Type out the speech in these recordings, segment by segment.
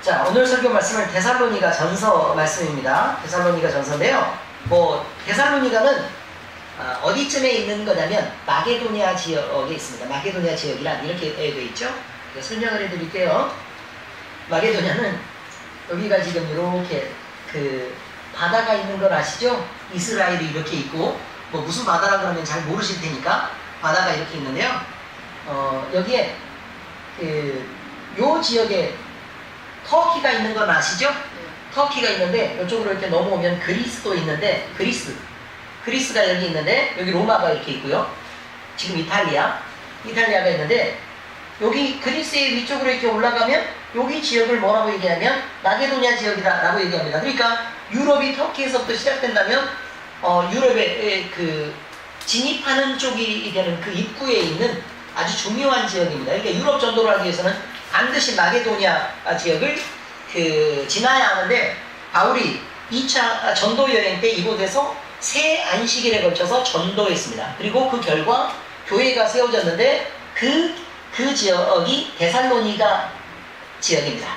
자, 오늘 설교 말씀은 데살로니가 전서 말씀입니다. 데살로니가 전서인데요. 데살로니가는 어디쯤에 있는 거냐면 마게도니아 지역에 있습니다. 마게도니아 지역이란 이렇게 되어 있죠. 설명을 해드릴게요. 마게도니아는 여기가 지금 이렇게 바다가 있는 걸 아시죠? 이스라엘이 이렇게 있고 무슨 바다라 그러면 잘 모르실 테니까 바다가 이렇게 있는데요. 여기에 요 지역에 터키가 있는 건 아시죠? 터키가 있는데 이쪽으로 이렇게 넘어오면 그리스도 있는데 그리스가 여기 있는데 여기 로마가 이렇게 있고요. 지금 이탈리아가 있는데 여기 그리스의 위쪽으로 이렇게 올라가면 여기 지역을 뭐라고 얘기하면 마게도니아 지역이다 라고 얘기합니다. 그러니까 유럽이 터키에서부터 시작된다면 유럽에 진입하는 쪽이 되는 그 입구에 있는 아주 중요한 지역입니다. 그러니까 유럽 전도를 하기 위해서는 반드시 마게도니아 지역을 지나야 하는데 바울이 2차 전도 여행 때 이곳에서 세 안식일에 걸쳐서 전도했습니다. 그리고 그 결과 교회가 세워졌는데 그 지역이 데살로니가 지역입니다.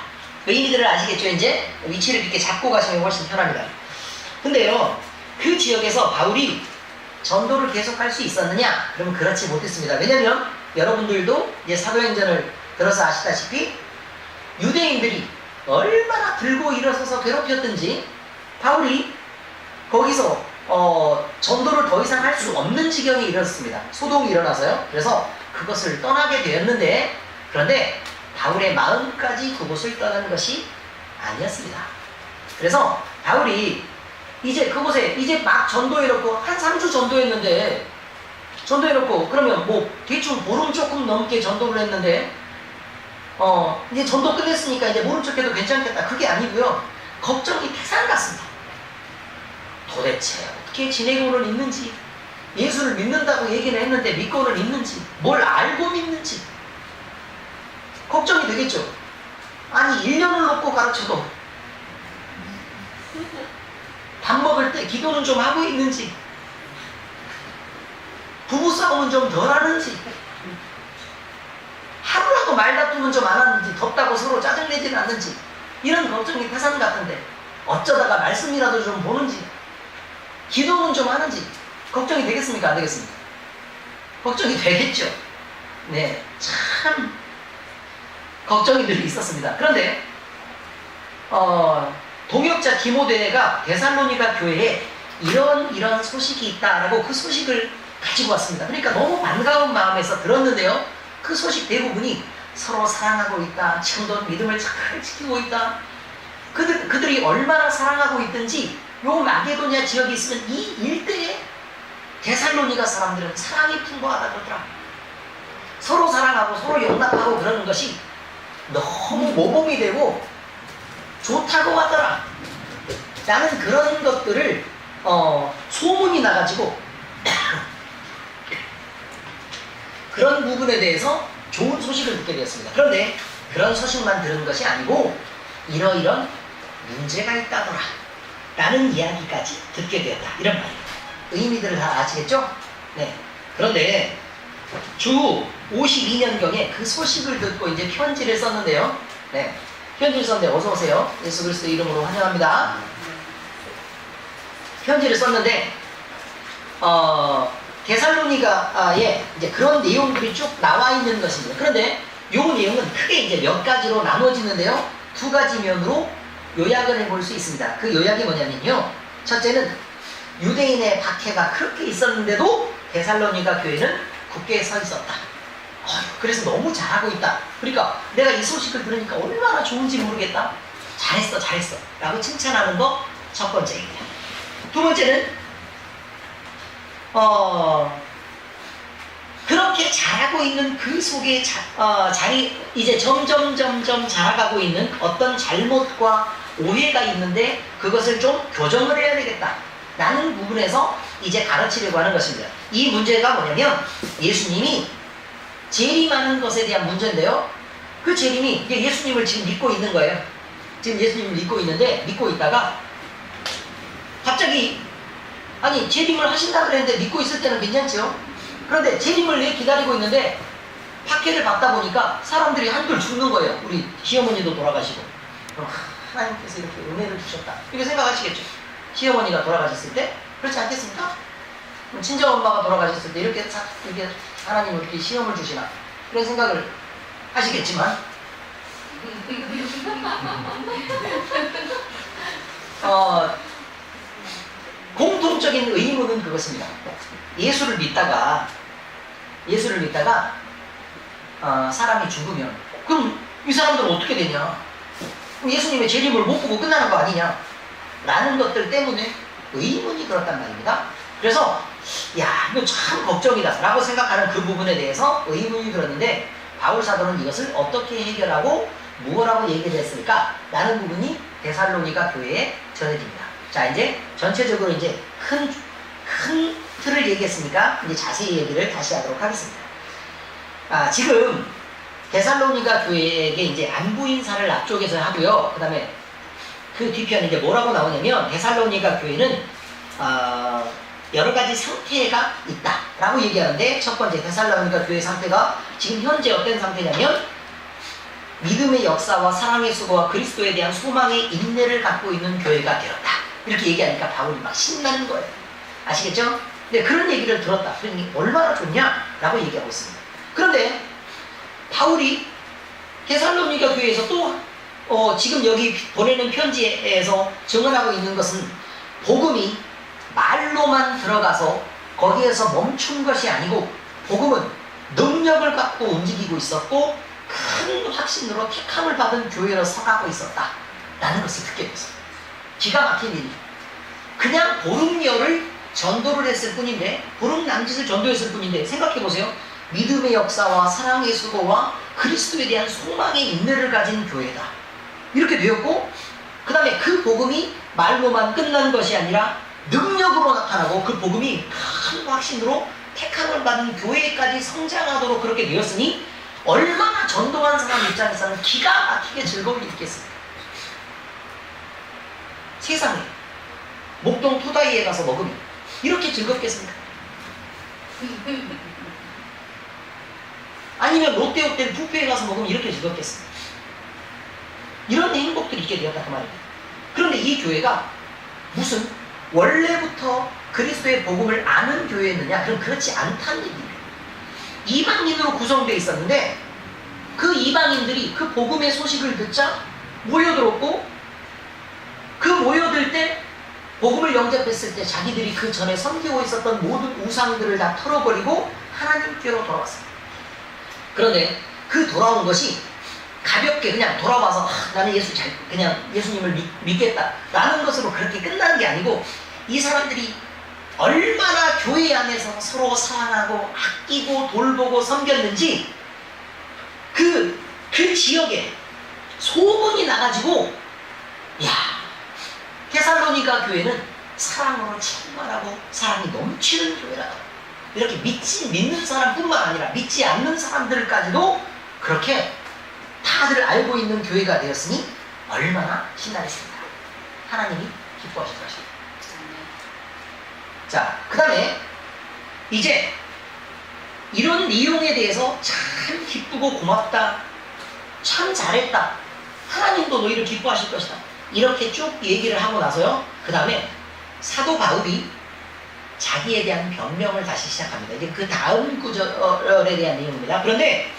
의미들을 아시겠죠? 이제 위치를 이렇게 잡고 가시면 훨씬 편합니다. 근데요, 그 지역에서 바울이 전도를 계속할 수 있었느냐? 그러면 그렇지 못했습니다. 왜냐면 여러분들도 이제 사도행전을 들어서 아시다시피 유대인들이 얼마나 들고 일어서서 괴롭혔든지 바울이 거기서 전도를 더 이상 할 수 없는 지경에 이르렀습니다. 소동이 일어나서요. 그래서 그것을 떠나게 되었는데 그런데 바울의 마음까지 그곳을 떠나는 것이 아니었습니다. 그래서 바울이 이제 그곳에 이제 막 전도해놓고 한 3주 전도해놓고 그러면 대충 보름 조금 넘게 전도를 했는데 이제 전도 끝냈으니까 이제 모른 척해도 괜찮겠다. 그게 아니고요. 걱정이 태산 같습니다. 도대체 어떻게 지내고는 있는지, 예수를 믿는다고 얘기는 했는데 믿고는 있는지, 뭘 알고 믿는지 걱정이 되겠죠. 아니 1년을 놓고 가르쳐도 밥 먹을 때 기도는 좀 하고 있는지, 부부싸움은 좀 덜 하는지, 하루라도 말다툼은 좀 안 하는지, 덥다고 서로 짜증내지는 않는지, 이런 걱정이 태산 같은데 어쩌다가 말씀이라도 좀 보는지, 기도는 좀 하는지 걱정이 되겠습니까? 안 되겠습니까? 걱정이 되겠죠. 네, 참 걱정이 늘 있었습니다. 그런데 동역자 디모데가 데살로니가 교회에 이런 소식이 있다라고 그 소식을 가지고 왔습니다. 그러니까 너무 반가운 마음에서 들었는데요. 그 소식 대부분이 서로 사랑하고 있다, 지금도 믿음을 잘 지키고 있다. 그들이 얼마나 사랑하고 있든지 요 마게도니아 지역에 있으면 이 일대에 데살로니가 사람들은 사랑이 풍부하다 그러더라. 서로 사랑하고 서로 용납하고 그러는 것이 너무 모범이 되고 좋다고 하더라. 나는 그런 것들을 소문이 나가지고 그런 부분에 대해서 좋은 소식을 듣게 되었습니다. 그런데 그런 소식만 들은 것이 아니고 이러이런 문제가 있다더라 라는 이야기까지 듣게 되었다. 이런 말입니다. 의미들을 다 아시겠죠? 네. 그런데 주 52년경에 그 소식을 듣고 이제 편지를 썼는데요. 네. 편지를 썼는데 어서오세요. 예수 그리스도 이름으로 환영합니다. 편지를 썼는데 데살로니가에 이제 그런 내용들이 쭉 나와 있는 것입니다. 그런데 이 내용은 크게 이제 몇 가지로 나눠지는데요. 두 가지 면으로 요약을 해볼 수 있습니다. 그 요약이 뭐냐면요. 첫째는 유대인의 박해가 그렇게 있었는데도 데살로니가 교회는 굳게 서 있었다. 그래서 너무 잘하고 있다. 그러니까 내가 이 소식을 들으니까 얼마나 좋은지 모르겠다. 잘했어 라고 칭찬하는 거 첫 번째입니다. 두 번째는 그렇게 잘하고 있는 그 속에 이제 점점 자라가고 있는 어떤 잘못과 오해가 있는데 그것을 좀 교정을 해야 되겠다 라는 부분에서 이제 가르치려고 하는 것입니다. 이 문제가 뭐냐면 예수님이 재림하는 것에 대한 문제인데요. 그 재림이 예수님을 지금 믿고 있는 거예요. 지금 예수님을 믿고 있는데 믿고 있다가 갑자기 아니 재림을 하신다 그랬는데 믿고 있을 때는 괜찮죠. 그런데 재림을 왜 기다리고 있는데 박해를 받다 보니까 사람들이 한둘 죽는 거예요. 우리 시어머니도 돌아가시고 그럼 하나님께서 이렇게 은혜를 주셨다. 이렇게 생각하시겠죠. 시어머니가 돌아가셨을 때 그렇지 않겠습니까? 친정엄마가 돌아가셨을 때 이렇게 하나님은 이렇게 시험을 주시나 그런 생각을 하시겠지만 공통적인 의문은 그것입니다. 예수를 믿다가 사람이 죽으면 그럼 이 사람들은 어떻게 되냐? 예수님의 재림을 못 보고 끝나는 거 아니냐? 라는 것들 때문에 의문이 들었단 말입니다. 그래서 야 이거 참 걱정이다 라고 생각하는 그 부분에 대해서 의문이 들었는데 바울 사도는 이것을 어떻게 해결하고 무엇라고 얘기를 했을까? 라는 부분이 데살로니가 교회에 전해집니다. 자 이제 전체적으로 이제 큰 틀을 얘기했으니까 이제 자세히 얘기를 다시 하도록 하겠습니다. 지금 데살로니가 교회에게 이제 안부 인사를 앞쪽에서 하고요. 그 다음에 그 뒤편에 이제 뭐라고 나오냐면 데살로니가 교회는 여러 가지 상태가 있다라고 얘기하는데 첫 번째 데살로니가 교회 상태가 지금 현재 어떤 상태냐면 믿음의 역사와 사랑의 수고와 그리스도에 대한 소망의 인내를 갖고 있는 교회가 되었다. 이렇게 얘기하니까 바울이 막 신나는 거예요. 아시겠죠? 근데 그런 얘기를 들었다. 그러니 얼마나 좋냐라고 얘기하고 있습니다. 그런데 바울이 데살로니가 교회에서 또 지금 여기 보내는 편지에서 증언하고 있는 것은 복음이 말로만 들어가서 거기에서 멈춘 것이 아니고 복음은 능력을 갖고 움직이고 있었고 큰 확신으로 택함을 받은 교회로 서가고 있었다 라는 것을 듣게 됐어요. 기가 막힌 일이죠. 그냥 보름여를 전도를 했을 뿐인데 보름 남짓을 전도했을 뿐인데 생각해보세요. 믿음의 역사와 사랑의 수고와 그리스도에 대한 소망의 인내를 가진 교회다 이렇게 되었고 그 다음에 그 복음이 말로만 끝난 것이 아니라 능력으로 나타나고 그 복음이 큰 확신으로 택함을 받은 교회까지 성장하도록 그렇게 되었으니 얼마나 전도한 사람 입장에서는 기가 막히게 즐거움이 있겠습니까? 세상에 목동 토다이에 가서 먹으면 이렇게 즐겁겠습니까? 아니면 롯데호텔 뷔페에 가서 먹으면 이렇게 즐겁겠습니까? 이런 행복들이 있게 되었다 그 말입니다. 그런데 이 교회가 무슨 원래부터 그리스도의 복음을 아는 교회였느냐? 그럼 그렇지 않다는 얘기예요. 이방인으로 구성되어 있었는데 그 이방인들이 그 복음의 소식을 듣자 모여들었고 그 모여들 때 복음을 영접했을 때 자기들이 그 전에 섬기고 있었던 모든 우상들을 다 털어버리고 하나님께로 돌아왔습니다. 그런데 그 돌아온 것이 가볍게 그냥 돌아와서 나는 그냥 예수님을 믿겠다 라는 것으로 그렇게 끝나는 게 아니고 이 사람들이 얼마나 교회 안에서 서로 사랑하고 아끼고 돌보고 섬겼는지 그 지역에 소문이 나가지고 야 데살로니가 교회는 사랑으로 충만하고 사랑이 넘치는 교회라고 이렇게 믿는 사람뿐만 아니라 믿지 않는 사람들까지도 그렇게 다들 알고 있는 교회가 되었으니 얼마나 신나겠습니까? 하나님이 기뻐하실 것입니다. 자, 그 다음에 이제 이런 내용에 대해서 참 기쁘고 고맙다, 참 잘했다, 하나님도 너희를 기뻐하실 것이다 이렇게 쭉 얘기를 하고 나서요 그 다음에 사도 바울이 자기에 대한 변명을 다시 시작합니다. 이제 그 다음 구절에 대한 내용입니다. 그런데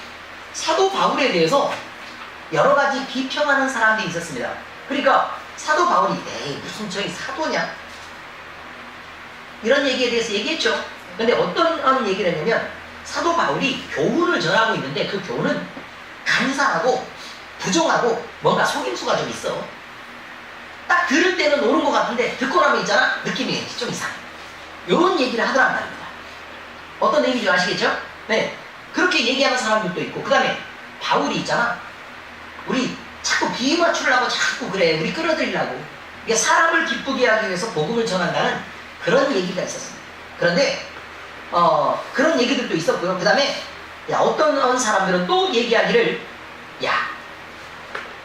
사도 바울에 대해서 여러 가지 비평하는 사람들이 있었습니다. 그러니까 사도 바울이 에이 무슨 저희 사도냐 이런 얘기에 대해서 얘기했죠. 근데 어떤 얘기를 했냐면 사도 바울이 교훈을 전하고 있는데 그 교훈은 간사하고 부정하고 뭔가 속임수가 좀 있어. 딱 들을 때는 옳은 것 같은데 듣고 나면 있잖아 느낌이 좀 이상해. 이런 얘기를 하더란 말입니다. 어떤 얘기인지 아시겠죠? 네, 그렇게 얘기하는 사람들도 있고 그 다음에 바울이 있잖아 우리 자꾸 비유 맞추려고 자꾸 그래 우리 끌어들이려고 이게 사람을 기쁘게 하기 위해서 복음을 전한다는 그런 얘기가 있었습니다. 그런데 그런 얘기들도 있었고요. 그 다음에 어떤 사람들은 또 얘기하기를 야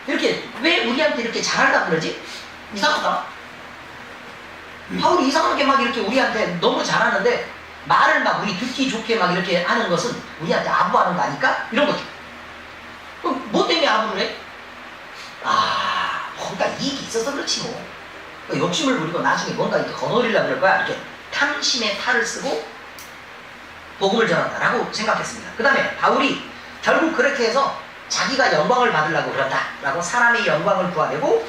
이렇게 왜 우리한테 이렇게 잘하려고 그러지? 이상하다. 바울이 이상하게 막 이렇게 우리한테 너무 잘하는데 말을 막 우리 듣기 좋게 막 이렇게 하는 것은 우리한테 아부하는 거 아닐까? 이런 거죠. 그럼 뭐 때문에 아부를 해? 이익이 있어서 그렇지 뭐. 욕심을 부리고 나중에 뭔가 이렇게 거느리려고 그럴 거야. 이렇게 탐심의 탈을 쓰고 복음을 전한다라고 생각했습니다. 그 다음에 바울이 결국 그렇게 해서 자기가 영광을 받으려고 그런다라고 사람의 영광을 구하려고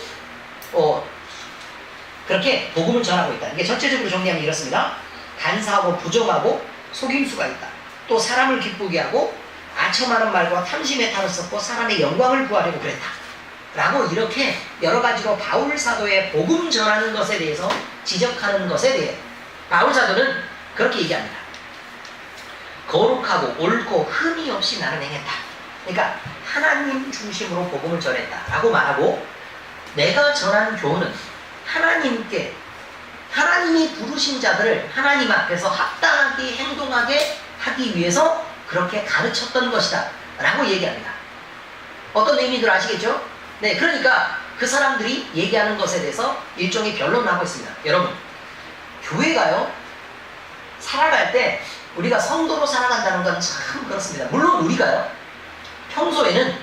그렇게 복음을 전하고 있다. 이게 전체적으로 정리하면 이렇습니다. 간사하고 부정하고 속임수가 있다. 또 사람을 기쁘게 하고 아첨하는 말과 탐심의 탈을 썼고 사람의 영광을 구하려고 그랬다. 라고 이렇게 여러 가지로 바울 사도의 복음 전하는 것에 대해서 지적하는 것에 대해 바울 사도는 그렇게 얘기합니다. 거룩하고 옳고 흠이 없이 나는 행했다. 그러니까 하나님 중심으로 복음을 전했다 라고 말하고, 내가 전한 교훈은 하나님이 부르신 자들을 하나님 앞에서 합당하게 행동하게 하기 위해서 그렇게 가르쳤던 것이다 라고 얘기합니다. 어떤 의미인지 아시겠죠? 네, 그러니까 그 사람들이 얘기하는 것에 대해서 일종의 변론을 하고 있습니다. 여러분, 교회가요, 살아갈 때 우리가 성도로 살아간다는 건 참 그렇습니다. 물론 우리가요, 평소에는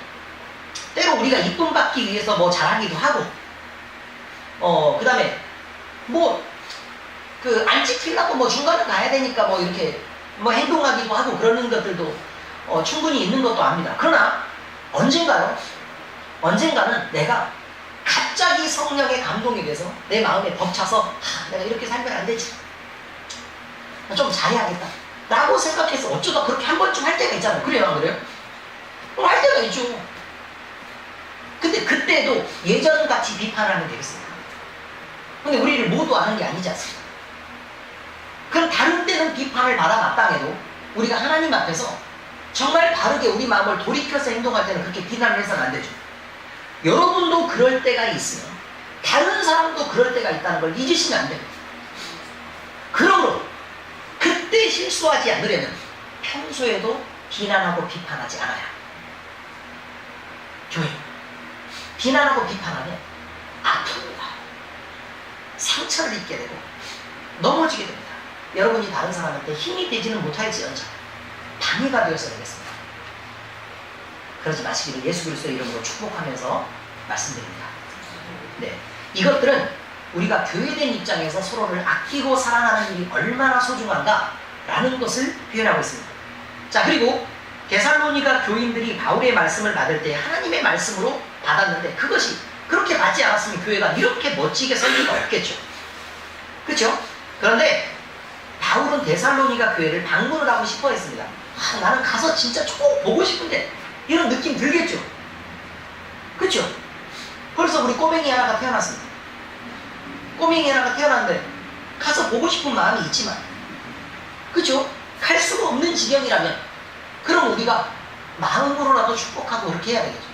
때로 우리가 이쁨 받기 위해서 뭐 잘하기도 하고, 그 다음에 안 찍히려고 뭐 중간에 가야 되니까 뭐 이렇게 뭐 행동하기도 하고 그러는 것들도 충분히 있는 것도 압니다. 그러나 언젠가는 내가 갑자기 성령의 감동에 대해서 내 마음에 벅차서 내가 이렇게 살면 안 되지, 좀 잘해야겠다 라고 생각해서 어쩌다 그렇게 한 번쯤 할 때가 있잖아요. 그래요, 안 그래요? 할 때가 있죠. 근데 그때도 예전같이 비판하면 되겠습니다. 근데 우리를 모두 아는 게 아니지 않습니까? 그럼 다른 때는 비판을 받아 마땅해도 우리가 하나님 앞에서 정말 바르게 우리 마음을 돌이켜서 행동할 때는 그렇게 비난을 해서는 안 되죠. 여러분도 그럴 때가 있으면 다른 사람도 그럴 때가 있다는 걸 잊으시면 안 됩니다. 그러므로 그때 실수하지 않으려면 평소에도 비난하고 비판하지 않아야. 교회 비난하고 비판하면 아픕니다. 상처를 입게 되고 넘어지게 됩니다. 여러분이 다른 사람한테 힘이 되지는 못할지언정 방해가 되어서 되겠습니다. 그러지 마시기를 예수 그리스도의 이름으로 축복하면서 말씀드립니다. 네, 이것들은 우리가 교회된 입장에서 서로를 아끼고 사랑하는 일이 얼마나 소중한가라는 것을 표현하고 있습니다. 자, 그리고 데살로니가 교인들이 바울의 말씀을 받을 때 하나님의 말씀으로 받았는데 그것이 그렇게 받지 않았으면 교회가 이렇게 멋지게 설 리가 없겠죠. 그렇죠? 그런데 바울은 데살로니가 교회를 방문을 하고 싶어 했습니다. 나는 가서 진짜 꼭 보고 싶은데 이런 느낌 들겠죠? 그렇죠? 벌써 우리 꼬맹이 하나가 태어났습니다. 꼬맹이 하나가 태어났는데 가서 보고 싶은 마음이 있지만, 그렇죠? 갈 수가 없는 지경이라면 그럼 우리가 마음으로라도 축복하고 그렇게 해야 되겠죠.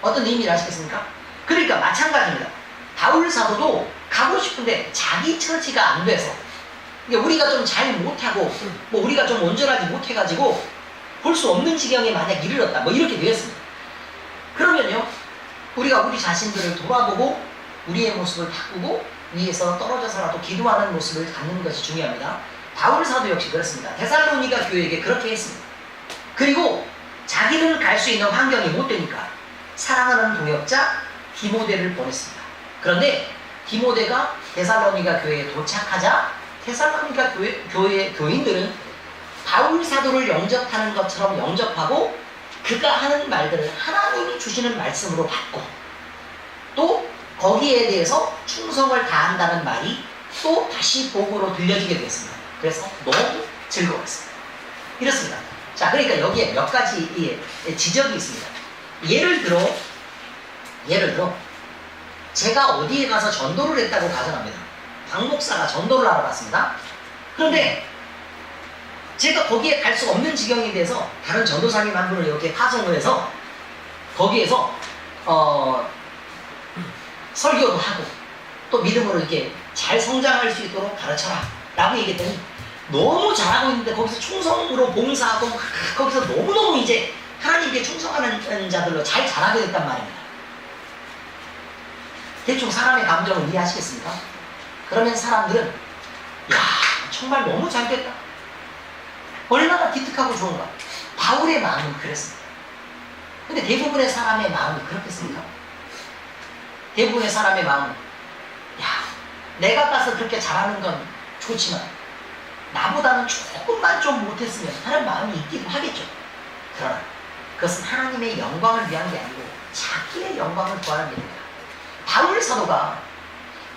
어떤 의미를 아시겠습니까? 그러니까 마찬가지입니다. 바울 사도도 가고 싶은데 자기 처지가 안 돼서, 우리가 좀 잘 못하고 우리가 좀 온전하지 못해가지고 볼 수 없는 지경에 만약 이르렀다 뭐 이렇게 되었습니다. 그러면요, 우리가 우리 자신들을 돌아보고 우리의 모습을 바꾸고 위에서 떨어져서라도 기도하는 모습을 갖는 것이 중요합니다. 바울 사도 역시 그렇습니다. 데살로니가 교회에게 그렇게 했습니다. 그리고 자기는 갈 수 있는 환경이 못 되니까 사랑하는 동역자 디모데를 보냈습니다. 그런데 디모데가 데살로니가 교회에 도착하자 데살로니가 교회 교인들은 바울 사도를 영접하는 것처럼 영접하고 그가 하는 말들을 하나님이 주시는 말씀으로 받고 또 거기에 대해서 충성을 다한다는 말이 또 다시 복으로 들려지게 되었습니다. 그래서 너무 즐거웠습니다. 이렇습니다. 자, 그러니까 여기에 몇 가지 지적이 있습니다. 예를 들어 제가 어디에 가서 전도를 했다고 가정합니다. 박 목사가 전도를 하러 갔습니다. 그런데 제가 거기에 갈 수 없는 지경에 대해서 다른 전도사님 한 분을 이렇게 파송을 해서 거기에서 설교도 하고 또 믿음으로 이렇게 잘 성장할 수 있도록 가르쳐라 라고 얘기했더니 너무 잘하고 있는데 거기서 충성으로 봉사하고 거기서 너무너무 이제 하나님께 충성하는 자들로 잘 자라게 됐단 말입니다. 대충 사람의 감정을 이해하시겠습니까? 그러면 사람들은 야, 정말 너무 잘 됐다, 얼마나 기특하고 좋은가. 바울의 마음은 그랬습니다. 근데 대부분의 사람의 마음이 그렇겠습니까? 대부분의 사람의 마음은 야, 내가 가서 그렇게 잘하는 건 좋지만 나보다는 조금만 좀 못했으면 하는 마음이 있기도 하겠죠. 그러나 그것은 하나님의 영광을 위한 게 아니고 자기의 영광을 구하는 일입니다. 바울 사도가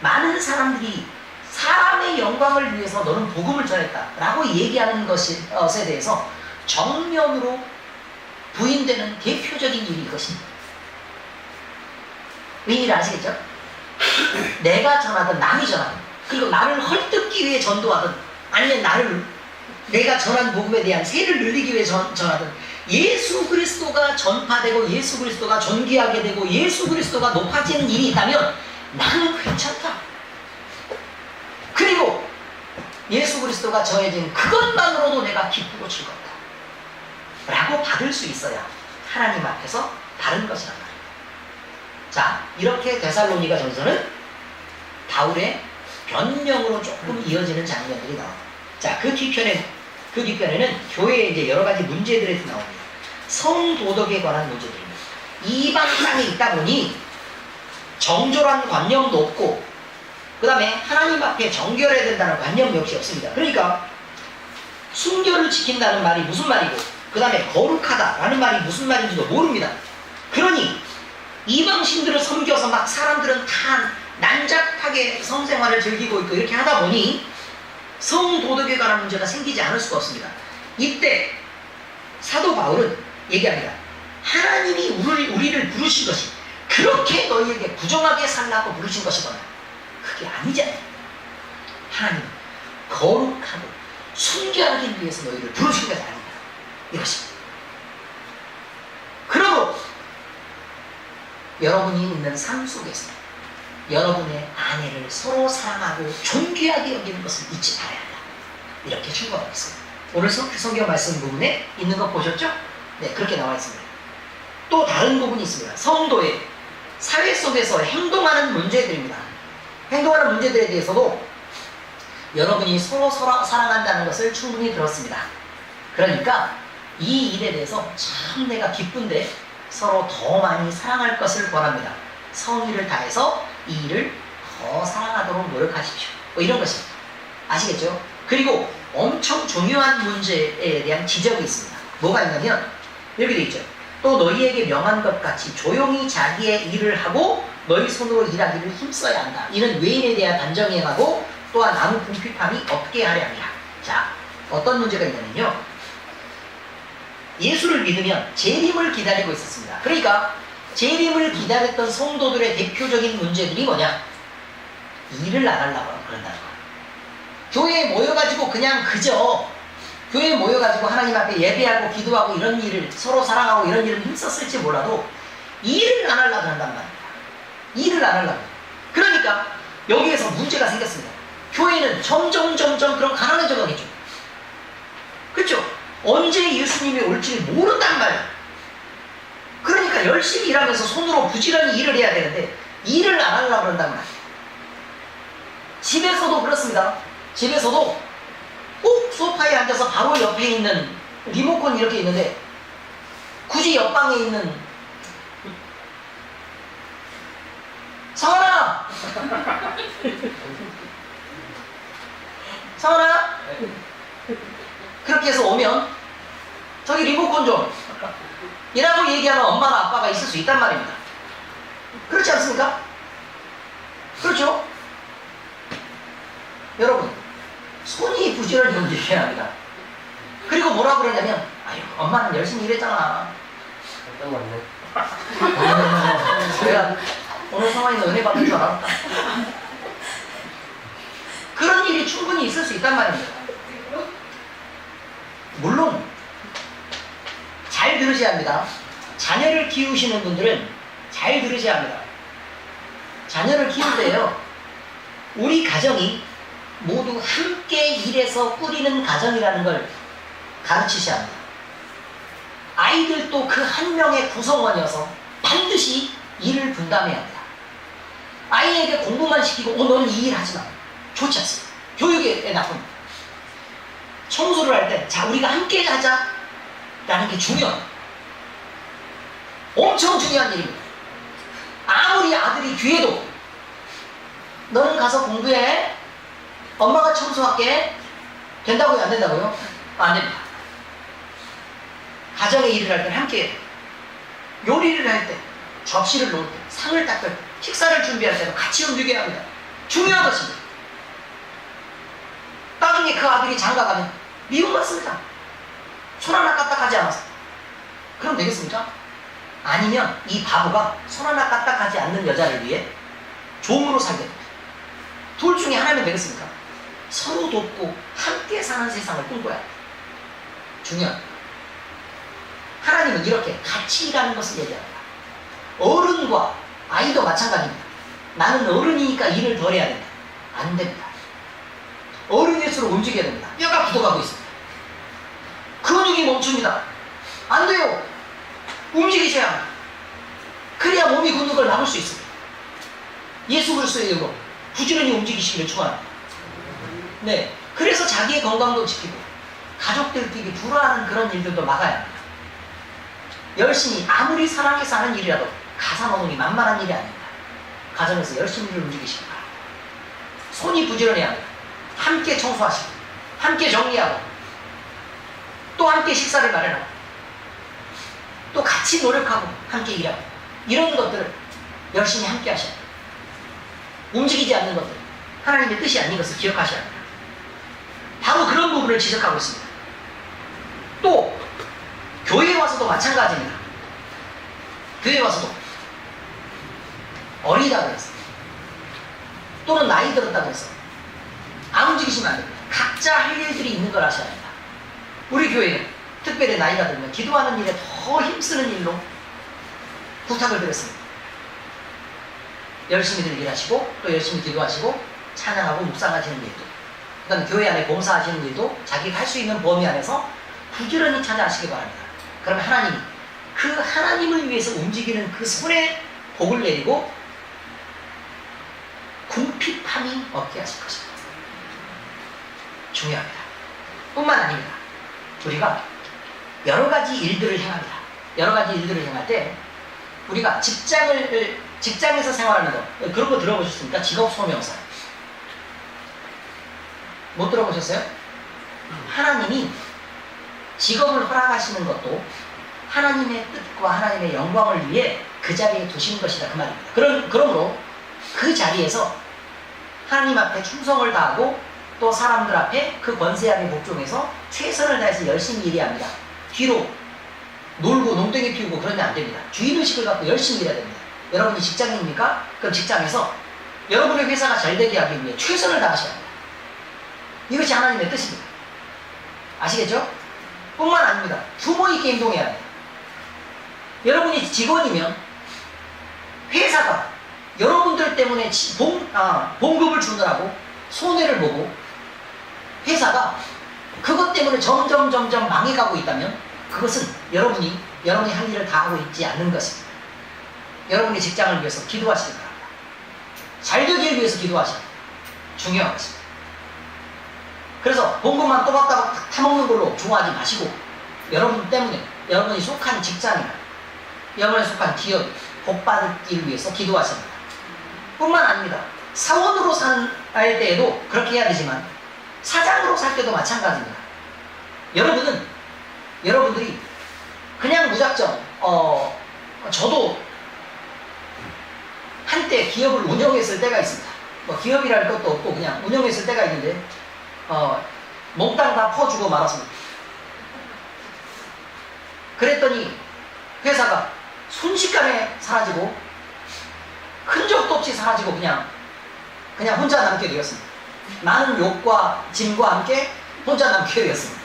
많은 사람들이 사람의 영광을 위해서 너는 복음을 전했다라고 얘기하는 것에 대해서 정면으로 부인되는 대표적인 일이 이것입니다. 의미를 아시겠죠? 내가 전하든 남이 전하든 그리고 나를 헐뜯기 위해 전도하든 아니면 내가 전한 복음에 대한 세를 늘리기 위해 전하든 예수 그리스도가 전파되고 예수 그리스도가 존귀하게 되고 예수 그리스도가 높아지는 일이 있다면 나는 괜찮다. 그리고 예수 그리스도가 정해진 그것만으로도 내가 기쁘고 즐겁다 라고 받을 수 있어야 하나님 앞에서 다른 것이란 말입니다. 자, 이렇게 데살로니가 전서는 바울의 변명으로 조금 이어지는 장면들이 나옵니다. 자, 그 뒤편에는 교회의 이제 여러 가지 문제들이 나옵니다. 성도덕에 관한 문제들입니다. 이방 땅에 있다 보니 정결한 관념도 없고 그 다음에 하나님 앞에 정결해야 된다는 관념 역시 없습니다. 그러니까 순결을 지킨다는 말이 무슨 말이고 그 다음에 거룩하다라는 말이 무슨 말인지도 모릅니다. 그러니 이방신들을 섬겨서 막 사람들은 다 난잡하게 성생활을 즐기고 있고 이렇게 하다 보니 성도덕에 관한 문제가 생기지 않을 수가 없습니다. 이때 사도 바울은 얘기합니다. 하나님이 우리를 부르신 것이 그렇게 너희에게 부정하게 살라고 부르신 것이거나 그게 아니잖아요. 하나님은 거룩하고 순결하기 위해서 너희를 부르신 것이 아니다. 이것입니다. 그러므로 여러분이 있는 삶 속에서 여러분의 아내를 서로 사랑하고 존귀하게 여기는 것을 잊지 말아야 한다. 이렇게 충고하고 있습니다. 오늘 성경 말씀 부분에 있는 거 보셨죠? 네, 그렇게 나와 있습니다. 또 다른 부분이 있습니다. 성도의 사회 속에서 행동하는 문제들입니다. 행동하는 문제들에 대해서도 여러분이 서로 사랑한다는 것을 충분히 들었습니다. 그러니까 이 일에 대해서 참 내가 기쁜데 서로 더 많이 사랑할 것을 권합니다. 성의를 다해서 이 일을 더 사랑하도록 노력하십시오. 뭐 이런 것입니다. 아시겠죠? 그리고 엄청 중요한 문제에 대한 지적이 있습니다. 뭐가 있냐면 이렇게 되어 있죠. 또 너희에게 명한 것 같이 조용히 자기의 일을 하고 너희 손으로 일하기를 힘써야 한다. 이는 외인에 대한 단정히 행하고 또한 아무 궁핍함이 없게 하려 함이라. 자, 어떤 문제가 있냐면요. 예수를 믿으면 재림을 기다리고 있었습니다. 그러니까 재림을 기다렸던 성도들의 대표적인 문제들이 뭐냐? 일을 안 하려고 그런다는 거예요. 교회에 모여가지고 그냥 그저 교회에 모여가지고 하나님 앞에 예배하고 기도하고 이런 일을 서로 사랑하고 이런 일을 힘썼을지 몰라도 일을 안 하려고 한단 말입니다. 일을 안 하려고. 그러니까 여기에서 문제가 생겼습니다. 교회는 점점 그럼 가난해져 가겠죠. 그렇죠? 언제 예수님이 올지 모른단 말이에요. 그러니까 열심히 일하면서 손으로 부지런히 일을 해야 되는데 일을 안 하려고 그런단 말이에요. 집에서도 그렇습니다. 집에서도 꼭 소파에 앉아서 바로 옆에 있는 리모컨이 이렇게 있는데 굳이 옆방에 있는 성원아! 성원아! 그렇게 해서 오면 저기 리모컨 좀 이라고 얘기하는 엄마나 아빠가 있을 수 있단 말입니다. 그렇지 않습니까? 그렇죠? 여러분, 손이 부지런히 움직여야 합니다. 그리고 뭐라고 그러냐면 아유, 엄마는 열심히 일했잖아. 내가 오늘 상황에서 은혜 받는 줄 알았다. 그런 일이 충분히 있을 수 있단 말입니다. 물론 잘 들으셔야 합니다. 자녀를 키우시는 분들은 잘 들으셔야 합니다. 자녀를 키울 때요, 우리 가정이 모두 함께 일해서 꾸리는 가정이라는 걸 가르치셔야 합니다. 아이들도 그 한 명의 구성원이어서 반드시 일을 분담해야 합니다. 아이에게 공부만 시키고 너는 이 일 하지 마. 좋지 않습니다. 교육에 나쁩니다. 청소를 할 때 자, 우리가 함께 하자 라는 게 중요해요. 엄청 중요한 일입니다. 아무리 아무리 아들이 뒤에도 너는 가서 공부해. 엄마가 청소할게. 된다고요? 안 된다고요? 안 됩니다. 가정의 일을 할 때는 함께 해야 돼. 요리를 할 때, 접시를 놓을 때, 상을 닦을 때, 식사를 준비할 때도 같이 움직여야 합니다. 중요한 것입니다. 나중에 그 아들이 장가가면 미움받습니다. 손 하나 까딱하지 않았어. 그럼 되겠습니까? 아니면 이 바보가 손 하나 까딱하지 않는 여자를 위해 종으로 살게 됩니다. 둘 중에 하나면 되겠습니까? 서로 돕고 함께 사는 세상을 꿈꿔야 합니다. 중요합니다. 하나님은 이렇게 같이 일하는 것을 얘기합니다. 어른과 아이도 마찬가지입니다. 나는 어른이니까 일을 덜 해야 된다. 안 됩니다. 어른일수록 움직여야 됩니다. 뼈가 굳어가고 있습니다. 근육이 멈춥니다. 안 돼요. 움직이셔야 합니다. 그래야 몸이 굳는 걸 막을 수 있습니다. 예수 그리스도의 이름으로 부지런히 움직이시기를 축원합니다. 네, 그래서 자기의 건강도 지키고 가족들끼리 불화하는 그런 일들도 막아야 합니다. 열심히 아무리 사랑해서 하는 일이라도 가사노동이 만만한 일이 아닙니다. 가정에서 열심히 일을 움직이시기 바랍니다. 손이 부지런해야 합니다. 함께 청소하시고 함께 정리하고 또 함께 식사를 마련하고 또 같이 노력하고 함께 일하고 이런 것들을 열심히 함께 하셔야 합니다. 움직이지 않는 것들, 하나님의 뜻이 아닌 것을 기억하셔야 합니다. 바로 그런 부분을 지적하고 있습니다. 또 교회에 와서도 마찬가지입니다. 교회에 와서도 어리다 그래서 또는 나이 들었다 그래서 안 움직이시면 안 됩니다. 각자 할 일들이 있는 걸 아셔야 합니다. 우리 교회는 특별히 나이가 들면 기도하는 일에 더 힘쓰는 일로 부탁을 드렸습니다. 열심히들 일하시고 또 열심히 기도하시고 찬양하고 묵상하시는 일도, 그 다음에 교회 안에 봉사하시는 일도 자기가 할 수 있는 범위 안에서 부지런히 찾아하시기 바랍니다. 그러면 하나님이 그 하나님을 위해서 움직이는 그 손에 복을 내리고 궁핍함이 없게 하실 것입니다. 중요합니다. 뿐만 아닙니다. 우리가 여러 가지 일들을 행합니다. 여러 가지 일들을 행할 때 우리가 직장에서 생활하는 거, 그런 거 들어보셨습니까? 직업소명서. 못 들어보셨어요? 하나님이 직업을 허락하시는 것도 하나님의 뜻과 하나님의 영광을 위해 그 자리에 두신 것이다, 그 말입니다. 그러므로 그 자리에서 하나님 앞에 충성을 다하고 또 사람들 앞에 그 권세함에 복종해서 최선을 다해서 열심히 일해야 합니다. 뒤로 놀고 농땡이 피우고 그러면 안 됩니다. 주인의식을 갖고 열심히 일해야 됩니다. 여러분이 직장인입니까? 그럼 직장에서 여러분의 회사가 잘 되게 하기 위해 최선을 다하셔야 합니다. 이것이 하나님의 뜻입니다. 아시겠죠? 뿐만 아닙니다. 부모 있게 행동해야 합니다. 여러분이 직원이면 회사가 여러분들 때문에 봉급을 주느라고 손해를 보고 회사가 그것 때문에 점점 망해가고 있다면 그것은 여러분이 할 일을 다 하고 있지 않는 것입니다. 여러분의 직장을 위해서 기도하시기 바랍니다. 잘 되길 위해서 기도하셔야 합니다. 중요한 것입니다. 그래서 봉급만 또박또박 타먹는 걸로 좋아하지 마시고 여러분 때문에 여러분이 속한 직장이나 여러분이 속한 기업 복받기 위해서 기도하셔야 합니다. 뿐만 아닙니다. 사원으로 살 때에도 그렇게 해야 되지만 사장으로 살 때도 마찬가지입니다. 여러분들이 그냥 무작정 저도 한때 기업을 운영했을 때가 있습니다. 뭐 기업이랄 것도 없고 그냥 운영했을 때가 있는데 몽땅 다 퍼주고 말았습니다. 그랬더니 회사가 순식간에 사라지고 흔적도 없이 사라지고 그냥 혼자 남게 되었습니다. 많은 욕과 짐과 함께 혼자 남게 되었습니다.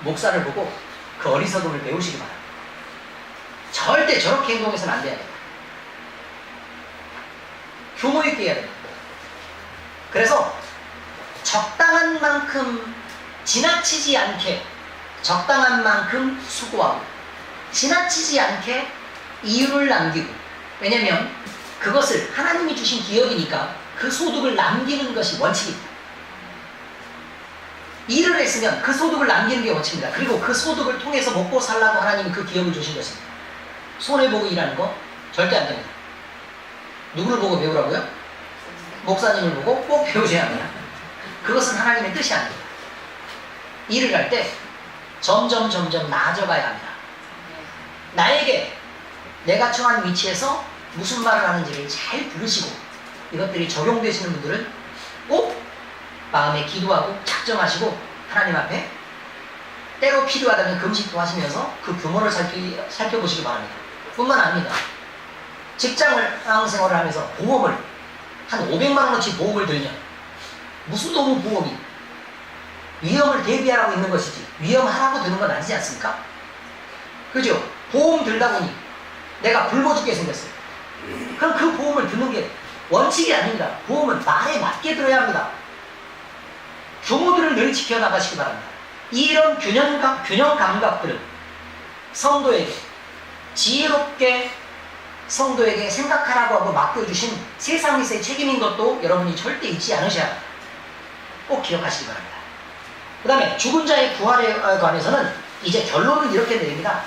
목사를 보고 그 어리석음을 배우시기 바랍니다. 절대 저렇게 행동해서는 안 돼야 됩니다. 규모 있게 해야 됩니다. 그래서 적당한 만큼 지나치지 않게 적당한 만큼 수고하고 지나치지 않게 이유를 남기고, 왜냐면 그것을 하나님이 주신 기업이니까 그 소득을 남기는 것이 원칙입니다. 일을 했으면 그 소득을 남기는 게 원칙입니다. 그리고 그 소득을 통해서 먹고 살라고 하나님이 그 기업을 주신 것입니다. 손해보고 일하는 거 절대 안 됩니다. 누구를 보고 배우라고요? 목사님을 보고 꼭 배우셔야 합니다. 그것은 하나님의 뜻이 아닙니다. 일을 할 때 점점 나아져가야 합니다. 나에게 내가 처한 위치에서 무슨 말을 하는지를 잘 들으시고 이것들이 적용되시는 분들은 꼭 마음에 기도하고 작정하시고 하나님 앞에 때로 필요하다면 금식도 하시면서 그 규모를 살펴보시기 바랍니다. 뿐만 아닙니다. 직장을 생활을 하면서 보험을 한 500만 원어치 보험을 들면 무슨 너무 보험이 위험을 대비하라고 있는 것이지 위험하라고 드는 건 아니지 않습니까? 그죠? 보험 들다 보니 내가 굶어 죽게 생겼어요. 그럼 그 보험을 드는 게 원칙이 아닙니다. 보험은 말에 맞게 들어야 합니다. 규모들을 늘 지켜나가시기 바랍니다. 이런 균형 감각들은 성도에게 지혜롭게 성도에게 생각하라고 하고 맡겨주신 세상에서의 책임인 것도 여러분이 절대 잊지 않으셔야 합니다. 꼭 기억하시기 바랍니다. 그 다음에 죽은 자의 부활에 관해서는 이제 결론은 이렇게 내립니다.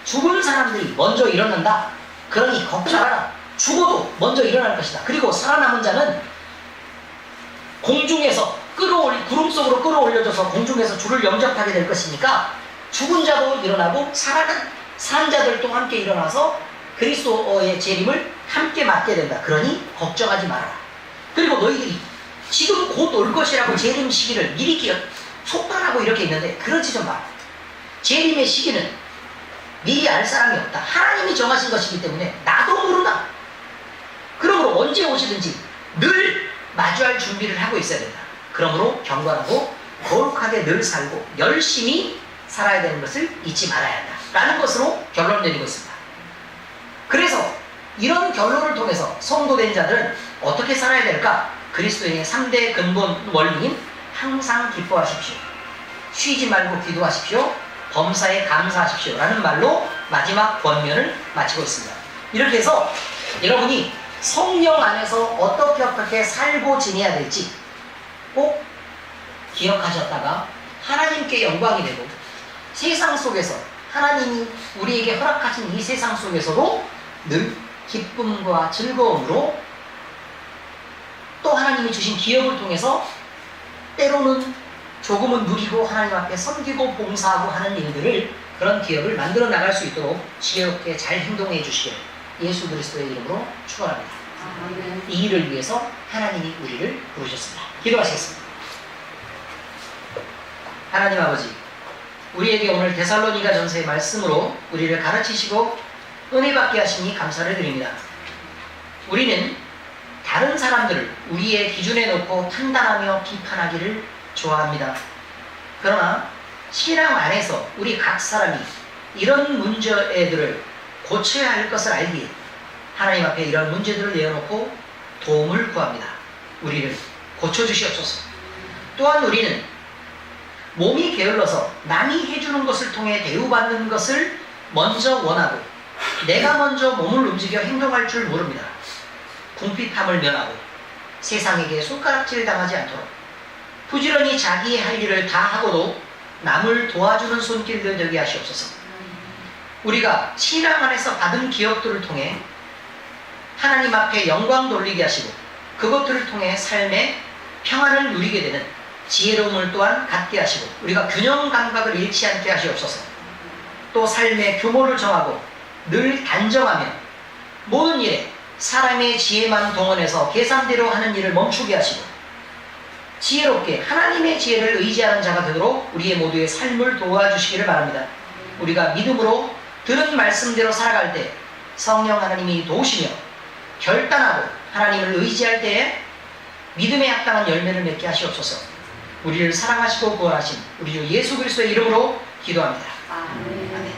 죽은 사람들이 먼저 일어난다. 그러니 걱정하라. 죽어도 먼저 일어날 것이다. 그리고 살아남은 자는 공중에서 구름 속으로 끌어올려져서 공중에서 주를 영접하게 될 것이니까 죽은 자도 일어나고 산 자들도 함께 일어나서 그리스도의 재림을 함께 맞게 된다. 그러니 걱정하지 말아라. 그리고 너희들이 지금 곧 올 것이라고 재림 시기를 미리 속단하고 이렇게 있는데 그렇지 좀 마. 재림의 시기는 미리 알 사람이 없다. 하나님이 정하신 것이기 때문에 나도 모른다. 그러므로 언제 오시든지 늘 마주할 준비를 하고 있어야 된다. 그러므로 경건하고 거룩하게 늘 살고 열심히 살아야 되는 것을 잊지 말아야 한다. 라는 것으로 결론을 내리고 있습니다. 그래서 이런 결론을 통해서 성도된 자들은 어떻게 살아야 될까? 그리스도의 3대 근본 원리인 항상 기뻐하십시오. 쉬지 말고 기도하십시오. 범사에 감사하십시오. 라는 말로 마지막 권면을 마치고 있습니다. 이렇게 해서 여러분이 성령 안에서 어떻게 살고 지내야 될지 꼭 기억하셨다가 하나님께 영광이 되고 세상 속에서 하나님이 우리에게 허락하신 이 세상 속에서도 늘 기쁨과 즐거움으로 또 하나님이 주신 기업을 통해서 때로는 조금은 누리고 하나님 앞에 섬기고 봉사하고 하는 일들을 그런 기업을 만들어 나갈 수 있도록 지혜롭게 잘 행동해 주시길 예수 그리스도의 이름으로 축원합니다. 이 일을 위해서 하나님이 우리를 부르셨습니다. 기도하시겠습니다. 하나님 아버지, 우리에게 오늘 데살로니가 전서의 말씀으로 우리를 가르치시고 은혜 받게 하시니 감사를 드립니다. 우리는 다른 사람들을 우리의 기준에 놓고 판단하며 비판하기를 좋아합니다. 그러나 신앙 안에서 우리 각 사람이 이런 문제들을 고쳐야 할 것을 알기에 하나님 앞에 이런 문제들을 내어놓고 도움을 구합니다. 우리를 고쳐주시옵소서. 또한 우리는 몸이 게을러서 남이 해주는 것을 통해 대우받는 것을 먼저 원하고 내가 먼저 몸을 움직여 행동할 줄 모릅니다. 궁핍함을 면하고 세상에게 손가락질 당하지 않도록 부지런히 자기의 할 일을 다 하고도 남을 도와주는 손길들 되게 하시옵소서. 우리가 신앙 안에서 받은 기업들을 통해 하나님 앞에 영광 돌리게 하시고 그것들을 통해 삶의 평안을 누리게 되는 지혜로움을 또한 갖게 하시고 우리가 균형 감각을 잃지 않게 하시옵소서. 또 삶의 규모를 정하고 늘 단정하며 모든 일에 사람의 지혜만 동원해서 계산대로 하는 일을 멈추게 하시고 지혜롭게 하나님의 지혜를 의지하는 자가 되도록 우리의 모두의 삶을 도와주시기를 바랍니다. 우리가 믿음으로 들은 말씀대로 살아갈 때 성령 하나님이 도우시며 결단하고 하나님을 의지할 때에 믿음에 합당한 열매를 맺게 하시옵소서. 우리를 사랑하시고 구원하신 우리 주 예수 그리스도의 이름으로 기도합니다. 아멘.